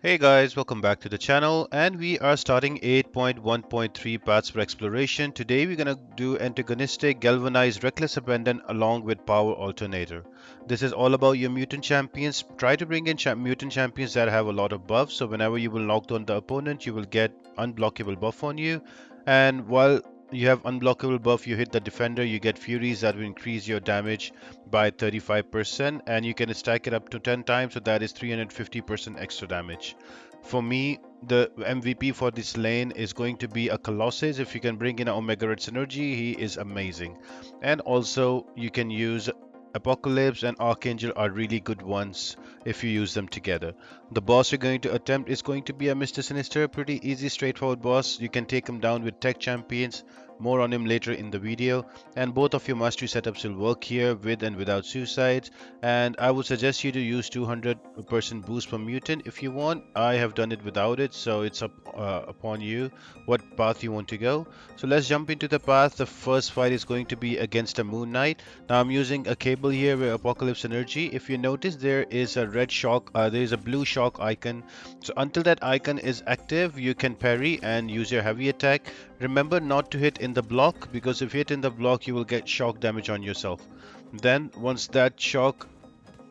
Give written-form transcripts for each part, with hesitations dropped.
Hey guys, welcome back to the channel, and we are starting 8.1.3 Paths for Exploration. Today we're gonna do Antagonistic, Galvanize, Reckless Abandon along with Power Alternator. This is all about your mutant champions. Try to bring in mutant champions that have a lot of buffs, so whenever you will knock down the opponent, you will get unblockable buff on you. And while you have unblockable buff, you hit the defender, you get furies that will increase your damage by 35%, and you can stack it up to 10 times, so that is 350% extra damage. For me, the MVP for this lane is going to be a Colossus. If you can bring in an Omega Red Synergy, he is amazing. And also, you can use Apocalypse and Archangel are really good ones if you use them together. The boss you're going to attempt is going to be a Mr. Sinister, pretty easy, straightforward boss. You can take him down with tech champions. More on him later in the video. And both of your mastery setups will work here with and without suicides. And I would suggest you to use 200% boost per mutant if you want. I have done it without it, so it's up upon you what path you want to go. So let's jump into the path. The first fight is going to be against a Moon Knight. Now I'm using a cable here with Apocalypse Energy. If you notice, there is a red shock, there is a blue shock icon. So until that icon is active, you can parry and use your heavy attack. Remember not to hit in the block, because if you hit in the block, you will get shock damage on yourself. Then once that shock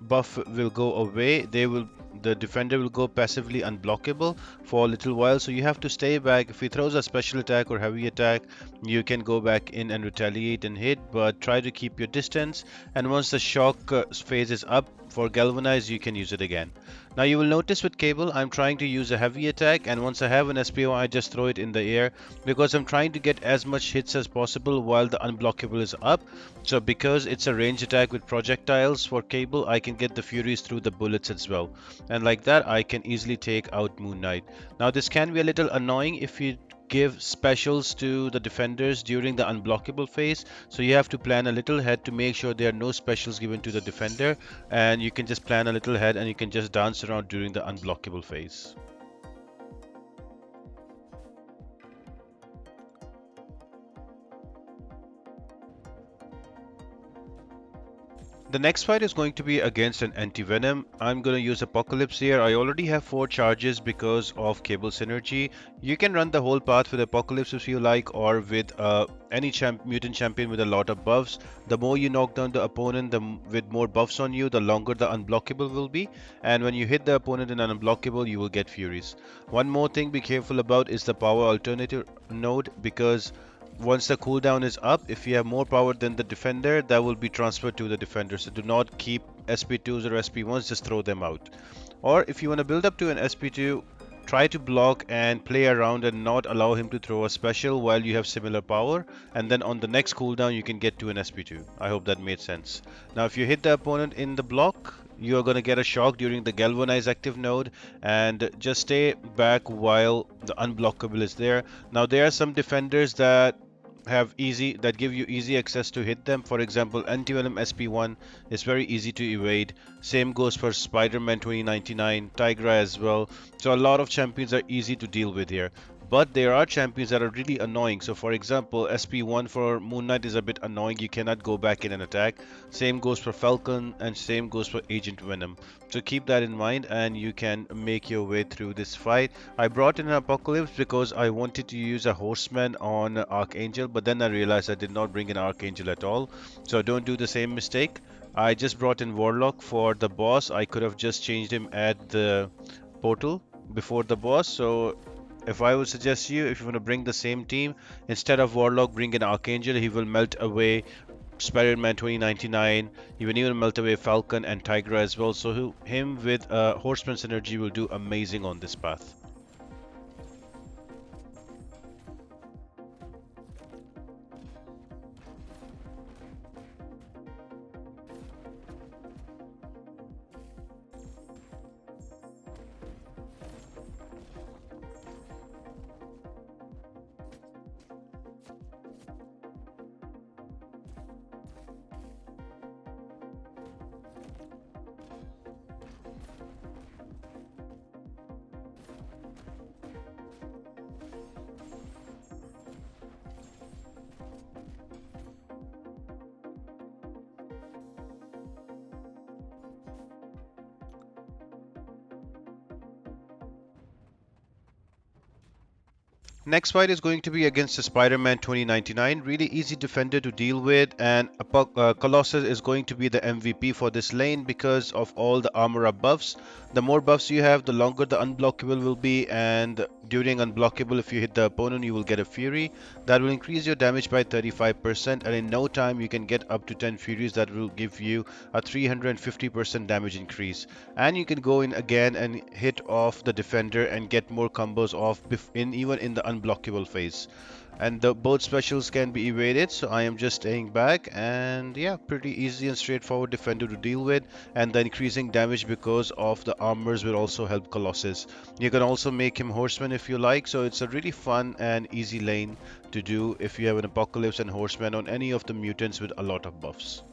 buff will go away, the defender will go passively unblockable for a little while, so you have to stay back. If he throws a special attack or heavy attack, you can go back in and retaliate and hit, but try to keep your distance. And once the shock phase is up for Galvanize, you can use it again. Now you will notice with Cable, I'm trying to use a heavy attack, and once I have an SPO, I just throw it in the air because I'm trying to get as much hits as possible while the unblockable is up. So because it's a range attack with projectiles for Cable, I can get the Furies through the bullets as well. And like that, I can easily take out Moon Knight. Now this can be a little annoying if you give specials to the defenders during the unblockable phase, so you have to plan a little ahead to make sure there are no specials given to the defender, and you can just plan a little ahead and you can just dance around during the unblockable phase. The next fight is going to be against an Anti-venom. I'm going to use Apocalypse here. I already have 4 charges because of Cable Synergy. You can run the whole path with Apocalypse if you like, or with any mutant champion with a lot of buffs. The more you knock down the opponent with more buffs on you, the longer the unblockable will be. And when you hit the opponent in an unblockable, you will get Furies. One more thing be careful about is the Power Alternator node, because once the cooldown is up, if you have more power than the defender, that will be transferred to the defender. So do not keep SP2s or SP1s, just throw them out. Or if you want to build up to an SP2, try to block and play around and not allow him to throw a special while you have similar power, and then on the next cooldown you can get to an SP2. I hope that made sense. Now if you hit the opponent in the block, you are going to get a shock during the Galvanize active node, and just stay back while the unblockable is there. Now there are some defenders that give you easy access to hit them. For example, Anti-venom SP1 is very easy to evade. Same goes for Spiderman 2099, Tigra as well. So a lot of champions are easy to deal with here. But there are champions that are really annoying. So for example, SP1 for Moon Knight is a bit annoying. You cannot go back in and attack. Same goes for Falcon, and same goes for Agent Venom. So keep that in mind and you can make your way through this fight. I brought in an Apocalypse because I wanted to use a Horseman on Archangel, but then I realized I did not bring an Archangel at all. So don't do the same mistake. I just brought in Warlock for the boss. I could have just changed him at the portal before the boss. So if I would suggest you, if you want to bring the same team, instead of Warlock, bring an Archangel. He will melt away Spiderman 2099. He will even melt away Falcon and Tigra as well. So him with Horseman synergy will do amazing on this path. Next fight is going to be against the Spiderman 2099. Really easy defender to deal with, and Colossus is going to be the MVP for this lane because of all the armor up buffs. The more buffs you have, the longer the unblockable will be, and during unblockable, if you hit the opponent, you will get a Fury. That will increase your damage by 35%, and in no time, you can get up to 10 Furies that will give you a 350% damage increase. And you can go in again and hit off the defender and get more combos off even in the unblockable phase. And both specials can be evaded, so I am just staying back, and yeah, pretty easy and straightforward defender to deal with. And the increasing damage because of the armors will also help Colossus. You can also make him Horseman if you like, so it's a really fun and easy lane to do if you have an Apocalypse and Horseman on any of the mutants with a lot of buffs.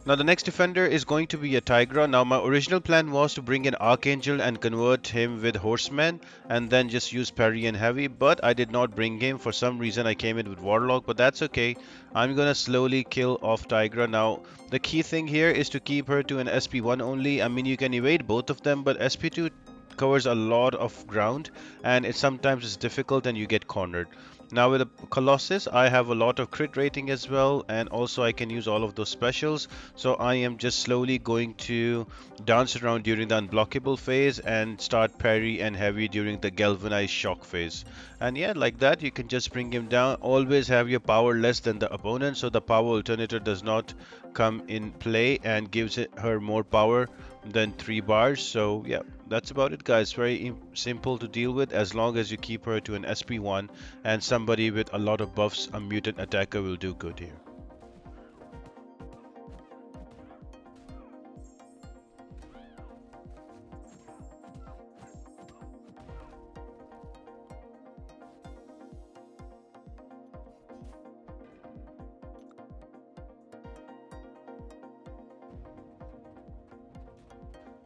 Now the next defender is going to be a Tigra. Now my original plan was to bring in Archangel and convert him with Horseman and then just use Parry and Heavy, but I did not bring him. For some reason I came in with Warlock, but that's okay. I'm gonna slowly kill off Tigra. Now the key thing here is to keep her to an SP1 only. I mean, you can evade both of them, but SP2 covers a lot of ground and it sometimes is difficult and you get cornered. Now with the Colossus, I have a lot of crit rating as well, and also I can use all of those specials. So I am just slowly going to dance around during the unblockable phase and start parry and heavy during the galvanized shock phase. And yeah, like that you can just bring him down. Always have your power less than the opponent, so the power alternator does not come in play and gives her more power than 3 bars. So yeah, that's about it guys. Very simple to deal with as long as you keep her to an SP1, and somebody with a lot of buffs, a mutant attacker, will do good here.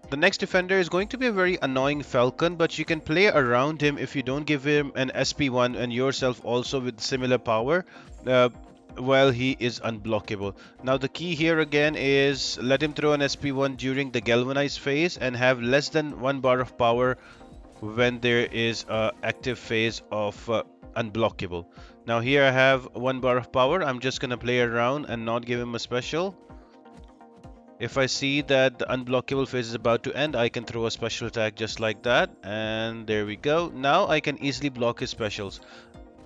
The next defender is going to be a very annoying Falcon, but you can play around him if you don't give him an SP1 and yourself also with similar power. Uh, while he is unblockable. Now the key here again is let him throw an SP1 during the Galvanize phase and have less than 1 bar of power when there is a active phase of unblockable. Now here I have 1 bar of power. I'm just gonna play around and not give him a special. If I see that the unblockable phase is about to end, I can throw a special attack just like that. And there we go. Now I can easily block his specials.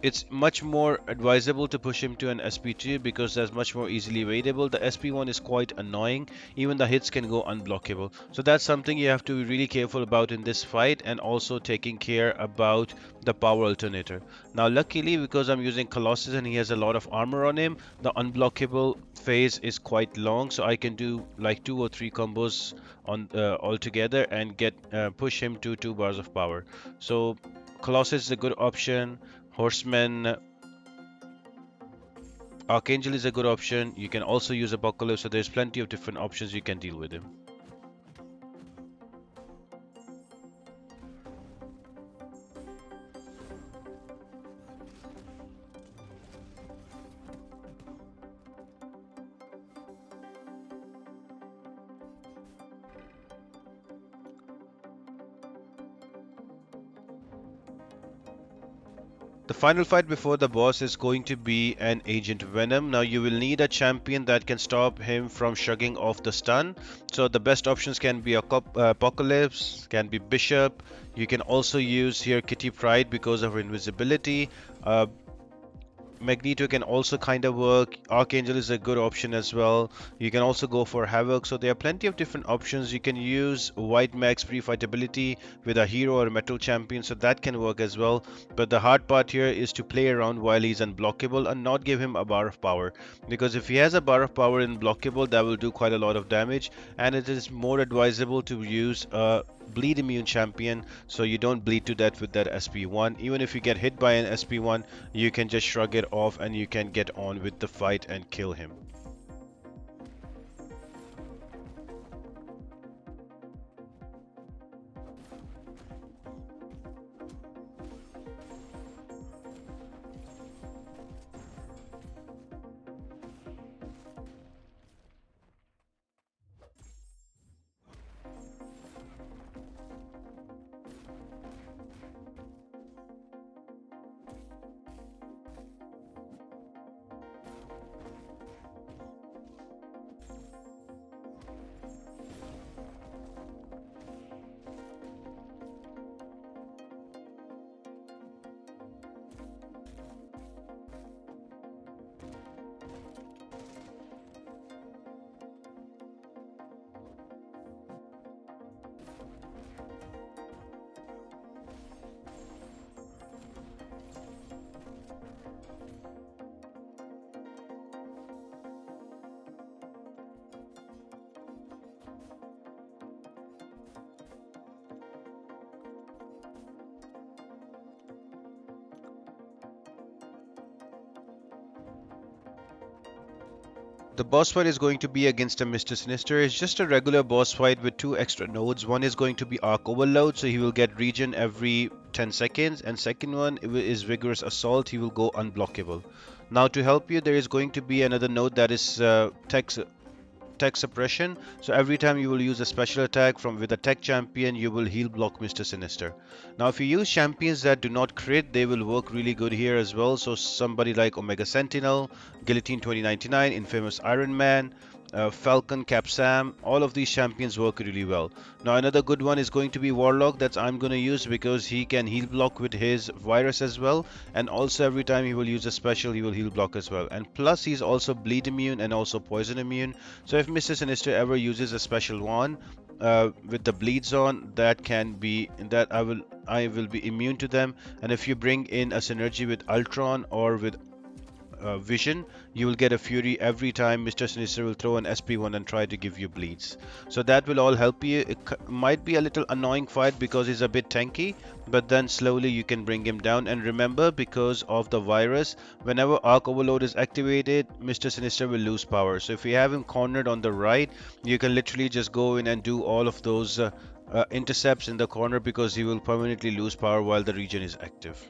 It's much more advisable to push him to an SP2 because that's much more easily evadable. The SP1 is quite annoying. Even the hits can go unblockable. So that's something you have to be really careful about in this fight, and also taking care about the power alternator. Now luckily, because I'm using Colossus and he has a lot of armor on him, the unblockable phase is quite long, so I can do like 2 or 3 combos on altogether and get push him to 2 bars of power. So Colossus is a good option. Horseman, Archangel is a good option. You can also use Apocalypse, so there's plenty of different options you can deal with him. The final fight before the boss is going to be an Agent Venom. Now you will need a champion that can stop him from shrugging off the stun. So the best options can be Apocalypse, can be Bishop. You can also use here Kitty Pryde because of her invisibility. Magneto can also kind of work. Archangel is a good option as well. You can also go for Havoc. So there are plenty of different options. You can use White Max pre-fightability with a hero or a metal champion, so that can work as well. But the hard part here is to play around while he's unblockable and not give him a bar of power. Because if he has a bar of power in blockable, that will do quite a lot of damage. And it is more advisable to use a bleed immune champion so you don't bleed to death with that SP1. Even if you get hit by an SP1, you can just shrug it off and you can get on with the fight and kill him. The boss fight is going to be against a Mr. Sinister. It's just a regular boss fight with two extra nodes. One is going to be Arc Overload, so he will get regen every 10 seconds, and second one is Vigorous Assault. He will go unblockable. Now to help you, there is going to be another node that is tech suppression. So every time you will use a special attack from with a tech champion, you will heal block Mr. Sinister. Now if you use champions that do not crit, they will work really good here as well. So somebody like Omega Sentinel, Guillotine 2099, Infamous Iron Man, Falcon, Cap Sam, all of these champions work really well. Now another good one is going to be Warlock that I'm going to use because he can heal block with his virus as well, and also every time he will use a special he will heal block as well, and plus he's also bleed immune and also poison immune. So if Mr. Sinister ever uses a special one with the bleeds on, that can be that I will be immune to them. And if you bring in a synergy with Ultron or with vision, you will get a fury every time Mr. Sinister will throw an SP1 and try to give you bleeds. So that will all help you. It might be a little annoying fight because he's a bit tanky, but then slowly you can bring him down. And remember, because of the virus, whenever Arc Overload is activated, Mr. Sinister will lose power. So if you have him cornered on the right, you can literally just go in and do all of those intercepts in the corner because he will permanently lose power while the region is active.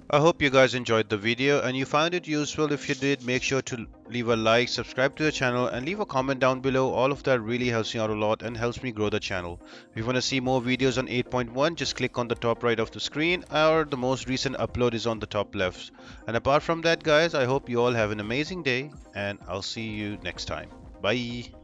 I hope you guys enjoyed the video and you found it useful. If you did, make sure to leave a like, subscribe to the channel, and leave a comment down below. All of that really helps me out a lot and helps me grow the channel. If you want to see more videos on 8.1, just click on the top right of the screen, or the most recent upload is on the top left. And apart from that, guys, I hope you all have an amazing day, and I'll see you next time. Bye.